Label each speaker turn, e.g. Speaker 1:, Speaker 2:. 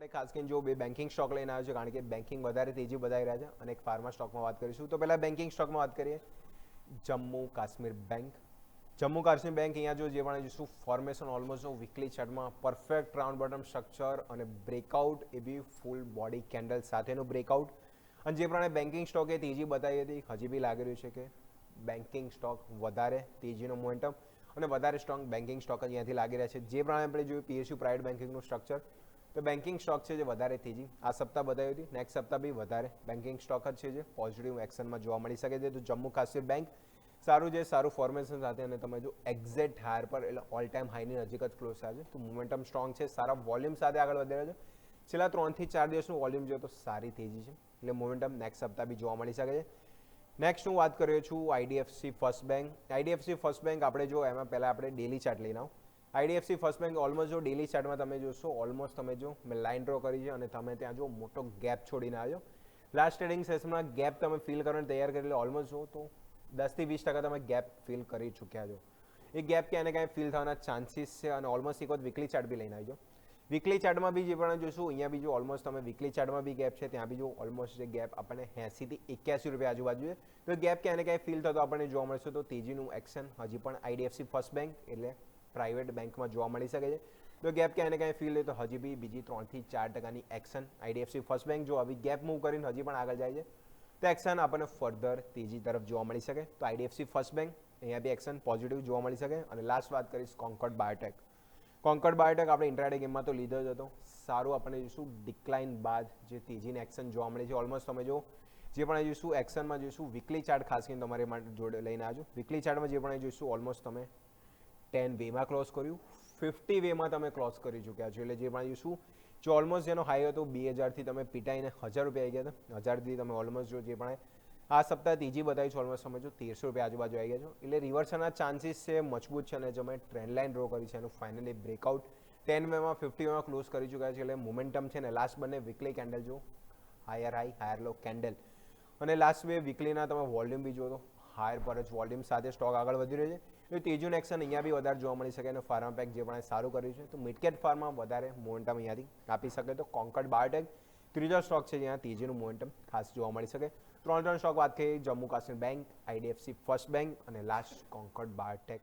Speaker 1: આપણે ખાસ કરીને જો બે બેન્કિંગ સ્ટોક લઈને આવ્યો છે, કારણ કે બેન્કિંગ વધારે તેજી બતાવી રહ્યા છે અને એક ફાર્મા સ્ટોકમાં વાત કરીશું. તો પહેલાં બેન્કિંગ સ્ટોકમાં વાત કરીએ. જમ્મુ કાશ્મીર બેંક. જમ્મુ કાશ્મીર બેંક અહીંયા જો જે પણ જોઈશું ફોર્મેશન ઓલમોસ્ટ વીકલી ચાર્ટમાં પરફેક્ટ રાઉન્ડ બોટમ સ્ટ્રક્ચર અને બ્રેકઆઉટ એ બી ફૂલ બોડી કેન્ડલ સાથેનું બ્રેકઆઉટ. અને જે પ્રમાણે બેન્કિંગ સ્ટોકે તેજી બતાવી હતી, હજી બી લાગી રહ્યું છે કે બેન્કિંગ સ્ટોક વધારે તેજીનો મોમેન્ટમ અને વધારે સ્ટ્રોંગ બેન્કિંગ સ્ટોક અહીંયાથી લાગી રહ્યા છે. જે પ્રમાણે આપણે જોયું પીએસયુ પ્રાઇવેટ બેન્કિંગનું સ્ટ્રક્ચર, તો બેન્કિંગ સ્ટોક છે જે વધારે તેજી આ સપ્તાહ બતાવી હતી. નેક્સ્ટ સપ્તાહ બી વધારે બેન્કિંગ સ્ટોક જ છે જે પોઝિટિવ એક્શનમાં જોવા મળી શકે છે. તો જમ્મુ કાશ્મીર બેંક સારું છે, સારું ફોર્મેશન સાથે, અને તમે જો એક્ઝેક્ટ હાયર પર એટલે ઓલ ટાઈમ હાઈની નજીક જ ક્લોઝ થાય છે. તો મોમેન્ટમ સ્ટ્રોંગ છે, સારા વોલ્યુમ સાથે આગળ વધી રહ્યો છે. છેલ્લા 3 થી 4 દિવસનું વોલ્યુમ જોઈએ તો સારી તેજી છે, એટલે મોમેન્ટમ નેક્સ્ટ સપ્તાહ બી જોવા મળી શકે છે. નેક્સ્ટ હું વાત કર્યો છું IDFC first bank. IDFC first bank આપણે જો એમાં પહેલાં આપણે ડેલી ચાર્ટ લઈને આવો. આઈડીએફસી ફર્સ્ટ બેંક ઓલમોસ્ટ જો ડેલી ચાર્ટમાં તમે જોશો, ઓલમોસ્ટ તમે જો મેં લાઇન ડ્રો કરી છે અને તમે ત્યાં જો મોટો ગેપ છોડીને આવ્યો. લાસ્ટ ટ્રેડિંગ સેશનમાં ગેપ તમે ફિલ કરવાની તૈયાર કરી, એટલે ઓલમોસ્ટ જો તો 10-20% તમે ગેપ ફિલ કરી ચૂક્યા છો. એ ગેપ ક્યાંય ને ક્યાંય ફિલ થવાના ચાન્સીસ છે, અને ઓલમોસ્ટ એક વખત વીકલી ચાર્ટ બી લઈને આવજો. વીકલી ચાર્ટમાં બી જે પણ જોઈશું, અહીંયા બી જો ઓલમોસ્ટ તમે વીકલી ચાર્ટમાં બી ગેપ છે, ત્યાં બી જો ઓલમોસ્ટ જે ગેપ આપણને 80 થી 81 રૂપિયા આજુબાજુ છે. તો ગેપ ક્યાંય ને ક્યાંય ફિલ થતો આપણને જોવા મળશે. તો તેજીનું એક્શન હજી પણ આઈડીએફસી ફર્સ્ટ બેંક એટલે પ્રાઇવેટ બેંકમાં જોવા મળી શકે છે. તો ગેપ ક્યાંય ને ક્યાંય ફિલ હોય તો હજી બી બીજી 3-4% એક્શન આઈડીએફસી ફર્સ્ટ બેંક જો આવી ગેપ મૂવ કરીને હજી પણ આગળ જાય છે, તો એક્શન આપણને ફર્ધર તેજી તરફ જોવા મળી શકે. તો આઈડીએફસી ફર્સ્ટ બેંક અહીંયા બી એક્શન પોઝિટિવ જોવા મળી શકે. અને લાસ્ટ વાત કરીશ કોન્કોર્ડ બાયોટેક. કોન્કોર્ડ બાયોટેક આપણે ઇન્ટ્રાડે ગેમમાં તો લીધો જ હતો. સારું આપણે જોઈશું ડિક્લાઇન બાદ જે તેજીની એક્શન જોવા મળી છે. ઓલમોસ્ટ તમે જો જે પણ જોઈશું એક્શનમાં જોઈશું વીકલી ચાર્ટ ખાસ કરીને તમારે માટે જોડે લઈને આવજો. વીકલી ચાર્ટમાં જે પણ જોઈશું ઓલમોસ્ટ તમે 10 વેમાં ક્લોઝ કર્યું, 50 વેમાં તમે ક્લોઝ કરી ચૂક્યા છો. એટલે જે પણ જોઈશું જો ઓલમોસ્ટ જેનો હાઈ હતો 2000થી તમે પીટાઈને 1000 રૂપિયા આવી ગયા હતા. 1000થી તમે ઓલમોસ્ટ જો જે પણ આ સપ્તાહ ત્રીજી બતાવી છે, ઓલમોસ્ટ તમે જો 1300 રૂપિયા આજુબાજુ આવી ગયા છો. એટલે રિવર્સના ચાન્સીસ છે મજબૂત છે, અને તમે ટ્રેન્ડ લાઇન ડ્રો કરી છે એનું ફાઇનલી બ્રેકઆઉટ 10 વેમાં 50 વેમાં ક્લોઝ કરી ચૂક્યા છે. એટલે મોમેન્ટમ છે ને લાસ્ટ બંને વીકલી કેન્ડલ જો હાયર હાઈ હાયર લો કેન્ડલ, અને લાસ્ટ બે વીકલીના તમે વોલ્યુમ બી જુઓ તો હાયર પર જ વોલ્યુમ સાથે સ્ટોક આગળ વધી રહ્યો છે. એટલે તેજીનું એક્શન અહીંયા બી વધારે જોવા મળી શકે. અને ફાર્મા પેક જે પણ સારું કર્યું છે, તો મિડકેટ ફાર્મા વધારે મોમેન્ટમ અહીંયાથી આપી શકે. તો કોન્કોર્ડ બાયોટેક ત્રીજો સ્ટોક છે જ્યાં તેજીનું મોમેન્ટમ ખાસ જોવા મળી શકે. 3 સ્ટોક વાત કરીએ, Jammu Kashmir bank, IDFC first bank અને લાસ્ટ કોન્કોર્ડ બાયોટેક.